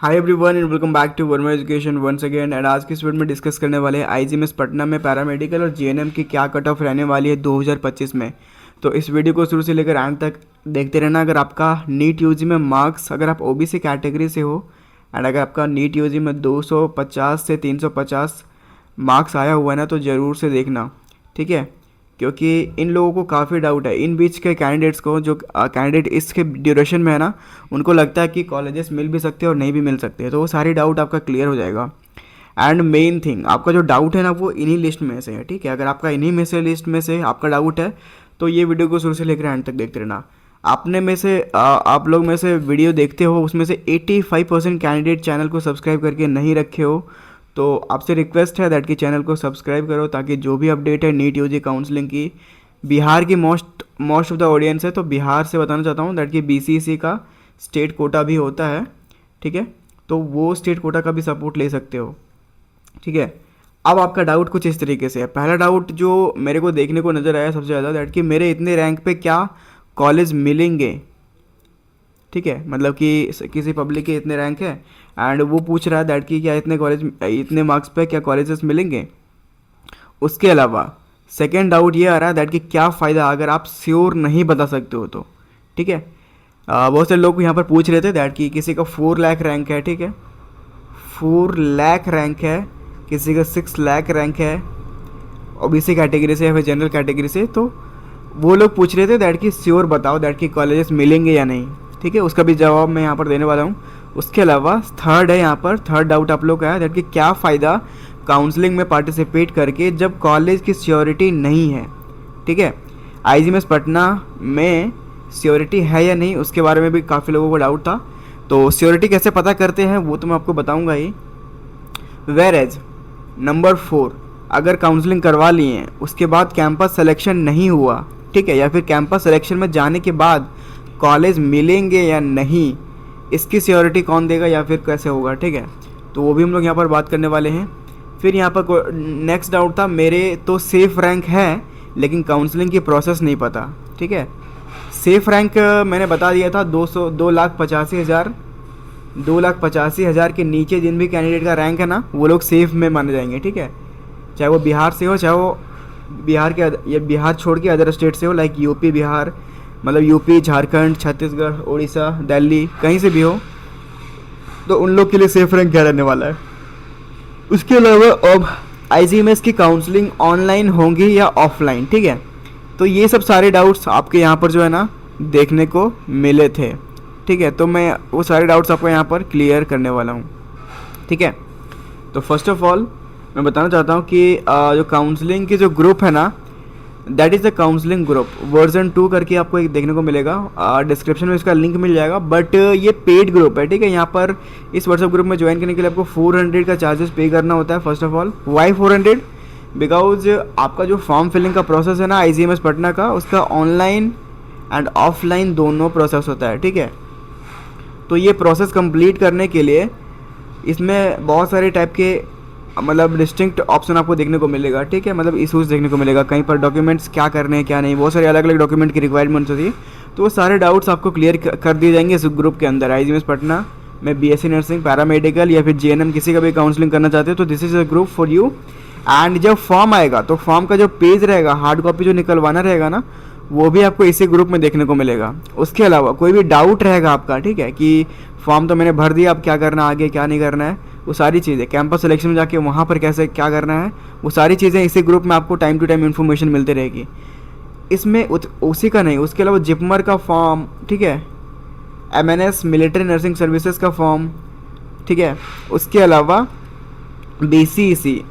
Hi everyone and welcome back to Verma education once again. And आज की इस video में डिस्कस करने वाले हैं आईजीएमएस पटना में पैरामेडिकल और जीएनएम की क्या कट ऑफ रहने वाली है 2025 में। तो इस वीडियो को शुरू से लेकर एंड तक देखते रहना। अगर आपका नीट यूजी में मार्क्स, अगर आप ओबीसी कैटेगरी से हो एंड अगर आपका नीट यूजी में 250 से 350 मार्क्स आया हुआ है ना, तो ज़रूर से देखना, ठीक है। क्योंकि इन लोगों को काफ़ी डाउट है, इन बीच के कैंडिडेट्स को, जो कैंडिडेट इसके ड्यूरेशन में है ना, उनको लगता है कि कॉलेजेस मिल भी सकते हैं और नहीं भी मिल सकते हैं। तो वो सारी डाउट आपका क्लियर हो जाएगा। एंड मेन थिंग, आपका जो डाउट है ना, वो इन्हीं लिस्ट में से है, ठीक है। अगर आपका इन्हीं में से लिस्ट में से आपका डाउट है तो ये वीडियो को शुरू से लेकर एंड तक देखते रहना। आपने में से आप लोग में से वीडियो देखते हो, उसमें से 85% कैंडिडेट चैनल को सब्सक्राइब करके नहीं रखे हो। तो आपसे रिक्वेस्ट है दैट कि चैनल को सब्सक्राइब करो, ताकि जो भी अपडेट है नीट यूजी काउंसलिंग की, बिहार की मोस्ट ऑफ द ऑडियंस है, तो बिहार से बताना चाहता हूँ दैट कि बीसीसी का स्टेट कोटा भी होता है, ठीक है। तो वो स्टेट कोटा का भी सपोर्ट ले सकते हो, ठीक है। अब आपका डाउट कुछ इस तरीके से है। पहला डाउट जो मेरे को देखने को नज़र आया सबसे ज़्यादा, दैट कि मेरे इतने रैंक पे क्या कॉलेज मिलेंगे, ठीक है। मतलब कि किसी पब्लिक के इतने रैंक है एंड वो पूछ रहा है दैट कि क्या इतने मार्क्स पे क्या कॉलेजेस मिलेंगे। उसके अलावा सेकेंड डाउट ये आ रहा है दैट कि क्या फ़ायदा अगर आप श्योर नहीं बता सकते हो तो, ठीक है। बहुत से लोग यहाँ पर पूछ रहे थे दैट कि किसी का 4 लाख रैंक है, ठीक है, 4 लाख रैंक है, किसी का 6 लाख रैंक है ओबीसी कैटेगरी से या फिर जनरल कैटेगरी से। तो वो लोग पूछ रहे थे दैट कि श्योर बताओ दैट कि कॉलेजेस मिलेंगे या नहीं, ठीक है। उसका भी जवाब मैं यहाँ पर देने वाला हूँ। उसके अलावा थर्ड है, यहाँ पर थर्ड डाउट आप लोग का है दैट कि क्या फ़ायदा काउंसलिंग में पार्टिसिपेट करके जब कॉलेज की सियोरिटी नहीं है, ठीक है। आईजीएमएस पटना में सियोरिटी है या नहीं, उसके बारे में भी काफ़ी लोगों को डाउट था। तो सियोरिटी कैसे पता करते हैं वो तो मैं आपको बताऊँगा ही। वेयर एज नंबर 4, अगर काउंसलिंग करवा लिए उसके बाद कैंपस सिलेक्शन नहीं हुआ, ठीक है, या फिर कैंपस सिलेक्शन में जाने के बाद कॉलेज मिलेंगे या नहीं, इसकी सियोरिटी कौन देगा या फिर कैसे होगा, ठीक है। तो वो भी हम लोग यहाँ पर बात करने वाले हैं। फिर यहाँ पर नेक्स्ट डाउट था, मेरे तो सेफ रैंक है लेकिन काउंसलिंग की प्रोसेस नहीं पता, ठीक है। सेफ रैंक मैंने बता दिया था 2,85,000 के नीचे जिन भी कैंडिडेट का रैंक है ना, वो लोग सेफ में माने जाएंगे, ठीक है। चाहे वो बिहार से हो, चाहे वो बिहार छोड़ के अदर स्टेट से हो, लाइक यूपी बिहार, मतलब यूपी, झारखंड, छत्तीसगढ़, उड़ीसा, दिल्ली, कहीं से भी हो, तो उन लोग के लिए सेफ रैंक क्या रहने वाला है। उसके अलावा अब आईजीएमएस की काउंसलिंग ऑनलाइन होंगी या ऑफलाइन, ठीक है। तो ये सब सारे डाउट्स आपके यहाँ पर जो है ना देखने को मिले थे, ठीक है। तो मैं वो सारे डाउट्स आपको यहाँ पर क्लियर करने वाला हूँ, ठीक है। तो फर्स्ट ऑफ ऑल मैं बताना चाहता हूँ कि जो काउंसलिंग की जो ग्रुप है ना, that is the counselling group version 2 करके आपको एक देखने को मिलेगा। डिस्क्रिप्शन में इसका लिंक मिल जाएगा, बट ये पेड ग्रुप है, ठीक है। यहाँ पर इस व्हाट्सएप ग्रुप में ज्वाइन करने के लिए आपको 400 का चार्जेस पे करना होता है। First of all why 400, because आपका जो फॉर्म फिलिंग का प्रोसेस है ना आईजीएमएस पटना का, उसका ऑनलाइन एंड ऑफलाइन दोनों प्रोसेस होता है, ठीक है। तो ये प्रोसेस कंप्लीट करने के लिए इसमें बहुत सारे टाइप के मतलब डिस्टिंक्ट ऑप्शन आपको देखने को मिलेगा, ठीक है। मतलब इशूज़ देखने को मिलेगा, कहीं पर डॉक्यूमेंट्स क्या करने हैं क्या नहीं, बहुत सारे अलग अलग डॉक्यूमेंट की रिक्वायरमेंट्स होती है। तो वो सारे डाउट्स आपको क्लियर कर दिए जाएंगे इस ग्रुप के अंदर। आईजीएमएस पटना में बीएससी नर्सिंग, पैरामेडिकल या फिर जीएनएम किसी का भी काउंसलिंग करना चाहते हो तो this is a group for you. And जब फॉर्म आएगा तो फॉर्म का जो पेज रहेगा, हार्ड कॉपी जो निकलवाना रहेगा ना, वो भी आपको इसी ग्रुप में देखने को मिलेगा। उसके अलावा कोई भी डाउट रहेगा आपका, ठीक है, कि फॉर्म तो मैंने भर दिया, अब क्या करना आगे, क्या नहीं करना है, वो सारी चीज़ें कैंपस सिलेक्शन में जाके वहाँ पर कैसे क्या करना है, वो सारी चीज़ें इसी ग्रुप में आपको टाइम टू टाइम इन्फॉर्मेशन मिलती रहेगी। इसमें उसी का नहीं, उसके अलावा जिपमर का फॉर्म, ठीक है, एमएनएस मिलिट्री नर्सिंग सर्विसेज का फॉर्म, ठीक है। उसके अलावा बीसीईसी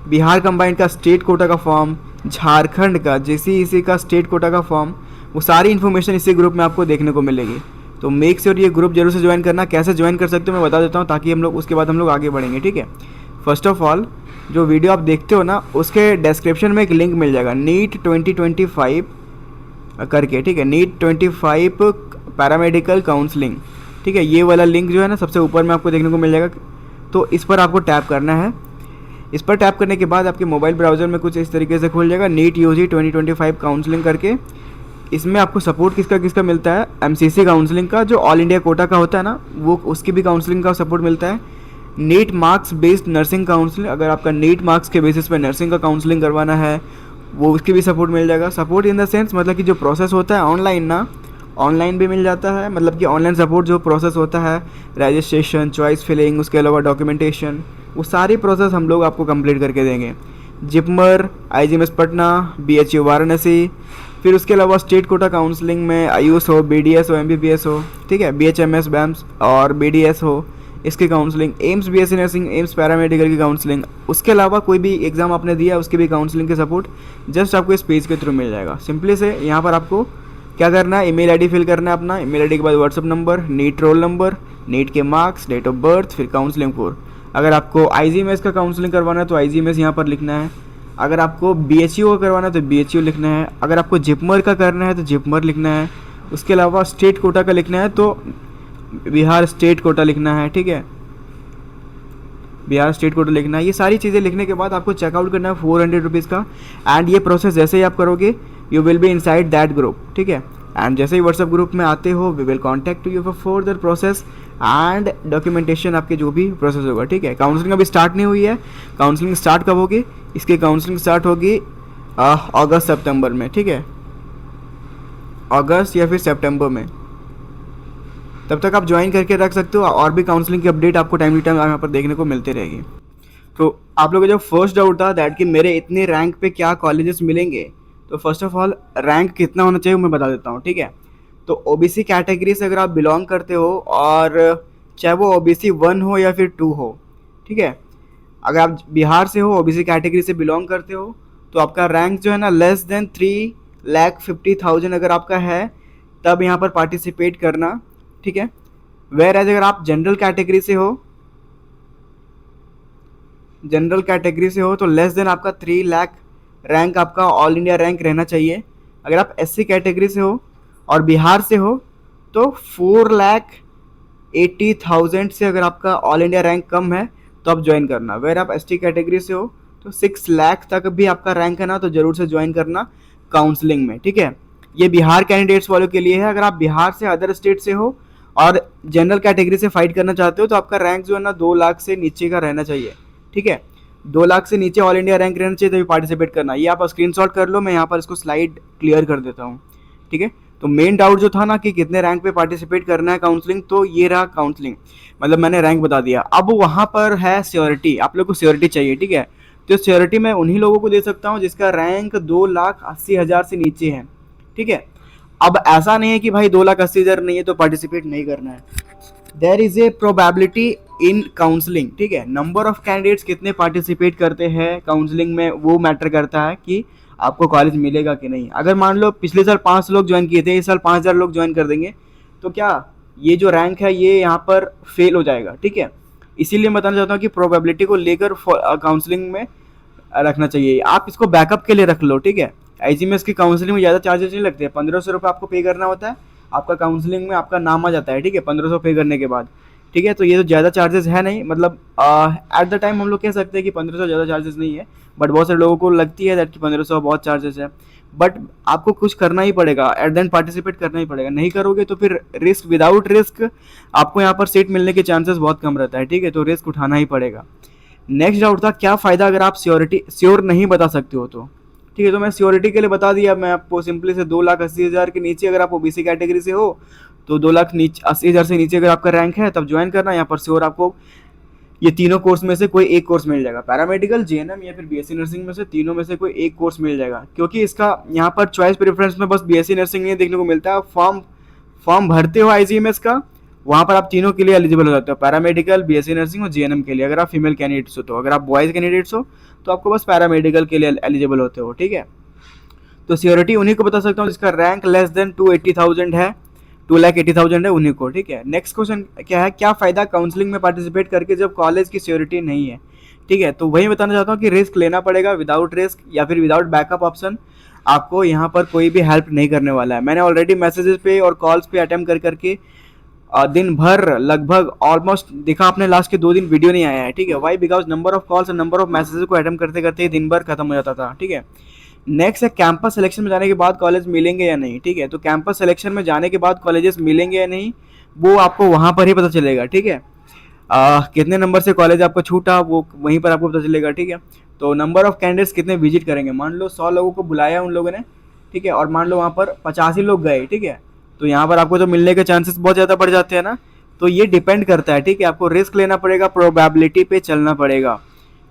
बिहार कंबाइंड का स्टेट कोटा का फॉर्म, झारखंड का जेसीईसी का स्टेट कोटा का फॉर्म, वो सारी इन्फॉर्मेशन इसी ग्रुप में आपको देखने को मिलेगी। तो मेक श्योर ये ग्रुप जरूर से ज्वाइन करना। कैसे ज्वाइन कर सकते हो मैं बता देता हूँ, ताकि हम लोग उसके बाद हम लोग आगे बढ़ेंगे, ठीक है। फर्स्ट ऑफ ऑल जो वीडियो आप देखते हो ना, उसके डिस्क्रिप्शन में एक लिंक मिल जाएगा नीट 2025 करके, ठीक है, नीट 25 पैरामेडिकल काउंसलिंग, ठीक है। ये वाला लिंक जो है ना सबसे ऊपर में आपको देखने को मिल जाएगा। तो इस पर आपको टैप करना है। इस पर टैप करने के बाद आपके मोबाइल ब्राउज़र में कुछ इस तरीके से खुल जाएगा नीट यूजी 2025 काउंसलिंग करके। इसमें आपको सपोर्ट किसका किसका मिलता है, एमसीसी काउंसलिंग का जो ऑल इंडिया कोटा का होता है ना, वो उसकी भी काउंसलिंग का सपोर्ट मिलता है। NEET marks based nursing counselling, अगर आपका नीट मार्क्स के बेसिस पे नर्सिंग का काउंसलिंग करवाना है वो उसकी भी सपोर्ट मिल जाएगा। सपोर्ट इन द सेंस मतलब कि जो प्रोसेस होता है ऑनलाइन ना, ऑनलाइन भी मिल जाता है, मतलब कि ऑनलाइन सपोर्ट जो प्रोसेस होता है, रजिस्ट्रेशन, चॉइस फिलिंग, उसके अलावा डॉक्यूमेंटेशन, वो सारी प्रोसेस हम लोग आपको कंप्लीट करके देंगे। जिपमर, आईजीएमएस पटना, बीएचयू वाराणसी, फिर उसके अलावा स्टेट कोटा काउंसलिंग में आयुष हो, बीडीएस हो, एमबीबीएस हो, ठीक है, बीएचएमएस, बैम्स और बीडीएस हो, इसकी counselling, AIIMS BSc nursing, AIIMS paramedical की काउंसलिंग, उसके अलावा कोई भी एग्ज़ाम आपने दिया उसकी भी काउंसलिंग के सपोर्ट जस्ट आपको इस पेज के थ्रू मिल जाएगा। सिंपली से यहाँ पर आपको क्या करना है, ईमेल आईडी फिल करना है अपना, ईमेल आईडी के बाद WhatsApp number, NEET roll number, NEET के मार्क्स, डेट ऑफ बर्थ, फिर काउंसलिंग कोड। अगर आपको आईजीएमएस का काउंसलिंग करवाना है तो आईजीएमएस यहाँ पर लिखना है। अगर आपको बीएचयू का करवाना है तो बीएचयू लिखना है। अगर आपको जिपमर का करना है तो जिपमर लिखना है। उसके अलावा स्टेट कोटा का लिखना है तो बिहार स्टेट कोटा लिखना है, ठीक है, बिहार स्टेट कोटा लिखना है। ये सारी चीज़ें लिखने के बाद आपको चेकआउट करना है 400 रुपीज़ का। एंड ये प्रोसेस जैसे ही आप करोगे you will be inside that group, ठीक है। एंड जैसे ही व्हाट्सएप ग्रुप में आते हो we will contact you for further process and documentation, आपके जो भी प्रोसेस होगा, ठीक है। काउंसलिंग अभी स्टार्ट नहीं हुई है। काउंसलिंग स्टार्ट कब होगी, इसकी काउंसलिंग स्टार्ट होगी अगस्त सितंबर में, ठीक है, अगस्त या फिर सितंबर में। तब तक आप ज्वाइन करके रख सकते हो और भी काउंसलिंग की अपडेट आपको टाइम टू टाइम यहाँ पर देखने को मिलती रहेगी। तो आप लोगों का जो फर्स्ट डाउट था दैट कि मेरे इतने रैंक पे क्या कॉलेजेस मिलेंगे, तो फर्स्ट ऑफ ऑल रैंक कितना होना चाहिए वो मैं बता देता हूँ, ठीक है। तो ओबीसी कैटेगरी से अगर आप बिलोंग करते हो और चाहे वो ओबीसी 1 हो या फिर 2 हो, ठीक है, अगर आप बिहार से हो, ओबीसी कैटेगरी से बिलोंग करते हो, तो आपका रैंक जो है ना लेस देन 3,50,000 अगर आपका है तब यहाँ पर पार्टिसिपेट करना, ठीक है। वेयर एज अगर आप जनरल कैटेगरी से हो, जनरल कैटेगरी से हो तो लेस देन आपका 3 लाख रैंक आपका ऑल इंडिया रैंक रहना चाहिए। अगर आप एससी कैटेगरी से हो और बिहार से हो तो 4,80,000 से अगर आपका ऑल इंडिया रैंक कम है तो आप ज्वाइन करना। वेयर आप एसटी कैटेगरी से हो तो 6 लाख तक भी आपका रैंक है ना, तो ज़रूर से ज्वाइन करना काउंसलिंग में, ठीक है। ये बिहार कैंडिडेट्स वालों के लिए है। अगर आप बिहार से अदर स्टेट से हो और जनरल कैटेगरी से फाइट करना चाहते हो तो आपका रैंक जो है ना 2 लाख से नीचे का रहना चाहिए, ठीक है। 2 लाख से नीचे ऑल इंडिया रैंक रहना चाहिए तभी पार्टिसिपेट करना। ये आप स्क्रीनशॉट कर लो, मैं यहाँ पर इसको स्लाइड क्लियर कर देता हूँ, ठीक है। तो मेन डाउट जो था ना कि कितने रैंक पे पार्टिसिपेट करना है काउंसलिंग, तो ये रहा काउंसलिंग, मतलब मैंने रैंक बता दिया। अब वहाँ पर है श्योरिटी, आप लोग को श्योरिटी चाहिए, ठीक है। तो श्योरिटी मैं उन्हीं लोगों को दे सकता हूँ जिसका रैंक 2,80,000 से नीचे है, ठीक है। अब ऐसा नहीं है कि भाई 2,80,000 नहीं है तो पार्टिसिपेट नहीं करना है। There is a probability in counselling, ठीक है। नंबर ऑफ कैंडिडेट्स कितने पार्टिसिपेट करते हैं काउंसलिंग में वो मैटर करता है कि आपको कॉलेज मिलेगा कि नहीं। अगर मान लो पिछले साल 5 लोग ज्वाइन किए थे, इस साल 5,000 लोग ज्वाइन कर देंगे तो क्या ये जो रैंक है ये यहाँ पर फेल हो जाएगा, ठीक है। इसीलिए मैं बताना चाहता हूँ कि प्रोबेबिलिटी को लेकर काउंसलिंग में रखना चाहिए। आप इसको बैकअप के लिए रख लो, ठीक है। आईजीएमएस की काउंसलिंग में ज़्यादा चार्जेस नहीं लगते, 1,500 रुपये आपको पे करना होता है, आपका काउंसलिंग में आपका नाम आ जाता है, ठीक है, 1,500 पे करने के बाद, ठीक है। तो ये तो ज़्यादा चार्जेस है नहीं, मतलब एट द टाइम हम लोग कह सकते हैं कि 1,500 ज़्यादा चार्जेस नहीं है, बट बहुत सारे लोगों को लगती है दैट कि 1,500 बहुत चार्जेस है। बट आपको कुछ करना ही पड़ेगा, एट द एंड पार्टिसिपेट करना ही पड़ेगा। नहीं करोगे तो फिर रिस्क, विदाउट रिस्क आपको यहाँ पर सीट मिलने के चांसेस बहुत कम रहता है, ठीक है। तो रिस्क उठाना ही पड़ेगा। नेक्स्ट डाउट था क्या फ़ायदा अगर आप श्योर नहीं बता सकते हो तो, ठीक है। तो मैं श्योरिटी के लिए बता दिया मैं आपको सिंपली से 2,80,000 के नीचे अगर आप ओबीसी कैटेगरी से हो तो 2,80,000 से नीचे अगर आपका रैंक है तब ज्वाइन करना। यहाँ पर श्योर आपको ये तीनों कोर्स में से कोई एक कोर्स मिल जाएगा, पैरामेडिकल, जेएनएम या फिर बीएससी नर्सिंग में से तीनों में से कोई एक कोर्स मिल जाएगा। क्योंकि इसका यहाँ पर चॉइस प्रेफरेंस में बस बीएससी नर्सिंग नहीं देखने को मिलता है। फॉर्म भरते हो आईजीएमएस का, वहाँ पर आप तीनों के लिए एलिजिबल हो जाते हो, पैरामेडिकल, बीएससी नर्सिंग और जेएनएम के लिए। अगर आप फीमेल कैंडिडेट्स हो तो, अगर आप बॉयज़ कैंडिडेट्स हो तो आपको बस पैरामेडिकल के लिए एलिजिबल होते हो, ठीक है। तो सियोरिटी उन्हीं को बता सकता हूँ जिसका रैंक लेस देन 2,80,000 है, 2,80,000 है उन्हीं को, ठीक है। नेक्स्ट क्वेश्चन क्या है, क्या फ़ायदा काउंसलिंग में पार्टिसिपेट करके जब कॉलेज की सियोरिटी नहीं है, ठीक है। तो वही बताना चाहता हूँ कि रिस्क लेना पड़ेगा, विदाउट रिस्क या फिर विदाउट बैकअप ऑप्शन आपको यहाँ पर कोई भी हेल्प नहीं करने वाला है। मैंने ऑलरेडी मैसेजेस पे और कॉल्स पे अटेम्प्ट कर करके दिन भर लगभग ऑलमोस्ट देखा आपने लास्ट के 2 दिन वीडियो नहीं आया है, ठीक है। Why, because number of calls और नंबर ऑफ मैसेजेस को अटेम्प्ट करते करते दिन भर खत्म हो जाता था, ठीक है। नेक्स्ट है कैंपस सिलेक्शन में जाने के बाद कॉलेज मिलेंगे या नहीं, ठीक है। तो कैंपस सिलेक्शन में जाने के बाद कॉलेजेस मिलेंगे या नहीं वो आपको वहाँ पर ही पता चलेगा, ठीक है। कितने नंबर से कॉलेज आपको छूटा वो वहीं पर आपको पता चलेगा, ठीक है। तो नंबर ऑफ कैंडिडेट्स कितने विजिट करेंगे, मान लो 100 लोगों को बुलाया उन लोगों ने, ठीक है, और मान लो वहाँ पर 85 लोग गए, ठीक है। तो यहाँ पर आपको तो मिलने के चांसेस बहुत ज़्यादा बढ़ जाते हैं ना। तो ये डिपेंड करता है, ठीक है, आपको रिस्क लेना पड़ेगा, प्रोबेबिलिटी पे चलना पड़ेगा,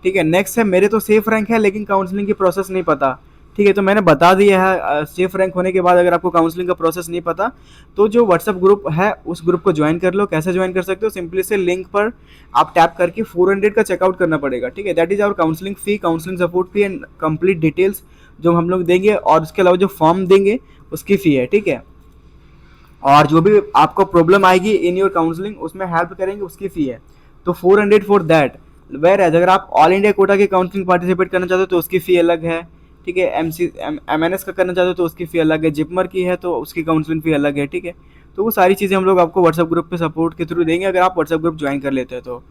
ठीक है। नेक्स्ट है मेरे तो सेफ रैंक है लेकिन काउंसलिंग की प्रोसेस नहीं पता, ठीक है। तो मैंने बता दिया है सेफ रैंक होने के बाद अगर आपको काउंसलिंग का प्रोसेस नहीं पता तो जो व्हाट्सअप ग्रुप है उस ग्रुप को ज्वाइन कर लो। कैसे ज्वाइन कर सकते हो, सिंपली से लिंक पर आप टैप करके 400 का चेकआउट करना पड़ेगा, ठीक है। That is our counselling fee, counselling support fee and complete details जो हम लोग देंगे, और उसके अलावा जो फॉर्म देंगे उसकी फ़ी है, ठीक है। और जो भी आपको प्रॉब्लम आएगी इन योर काउंसलिंग उसमें हेल्प करेंगे उसकी फ़ी है। तो 400 फॉर दैट। वेर एज अगर आप ऑल इंडिया कोटा की काउंसलिंग पार्टिसिपेट करना चाहते हो तो उसकी फ़ी अलग है, ठीक है। MNS का करना चाहते हो तो उसकी फ़ी अलग है, जिपमर की है तो उसकी काउंसलिंग फ़ी अलग है, ठीक है। तो वो सारी चीज़ें हम लोग आपको व्हाट्सएप ग्रुप पे सपोर्ट के थ्रू देंगे अगर आप व्हाट्सएप ग्रुप ज्वाइन कर लेते हो तो।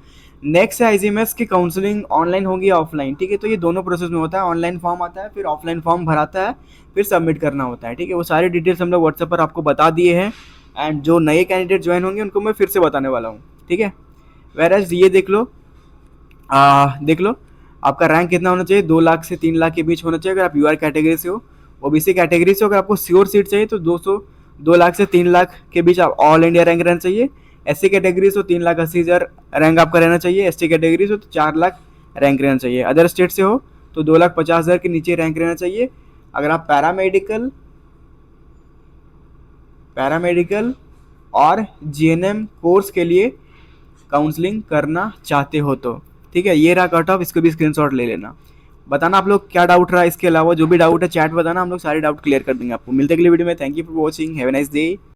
नेक्स्ट है IGMS की काउंसलिंग ऑनलाइन होगी या ऑफलाइन, ठीक है। तो ये दोनों प्रोसेस में होता है, ऑनलाइन फॉर्म आता है फिर ऑफलाइन फॉर्म भराता है फिर सबमिट करना होता है, ठीक है। वो सारी डिटेल्स हम लोग व्हाट्सएप पर आपको बता दिए हैं, एंड जो नए कैंडिडेट ज्वाइन होंगे उनको मैं फिर से बताने वाला हूँ, ठीक है। वेराज ये देख लो, देख लो आपका रैंक कितना होना चाहिए, 2 लाख से 3 लाख के बीच होना चाहिए अगर आप UR कैटेगरी से हो। OBC कैटेगरी से अगर आपको श्योर सीट चाहिए तो 2 लाख से 3 लाख के बीच आप ऑल इंडिया रैंक रहना चाहिए। SC कैटेगरी से 3,80,000 रैंक आपका रहना चाहिए। ST कैटेगरी से तो 4 लाख रैंक रहना चाहिए। अदर स्टेट से हो तो 2,50,000 के नीचे रैंक रहना चाहिए। अगर आप पैरामेडिकल और GNM कोर्स के लिए काउंसलिंग करना चाहते हो तो, ठीक है। ये रहा कट ऑफ, इसको भी स्क्रीनशॉट ले लेना। बताना आप लोग क्या डाउट रहा, इसके अलावा जो भी डाउट है चैट बताना, हम लोग सारे डाउट क्लियर कर देंगे आपको। मिलते अगली वीडियो में। Thank you for watching, have a nice day.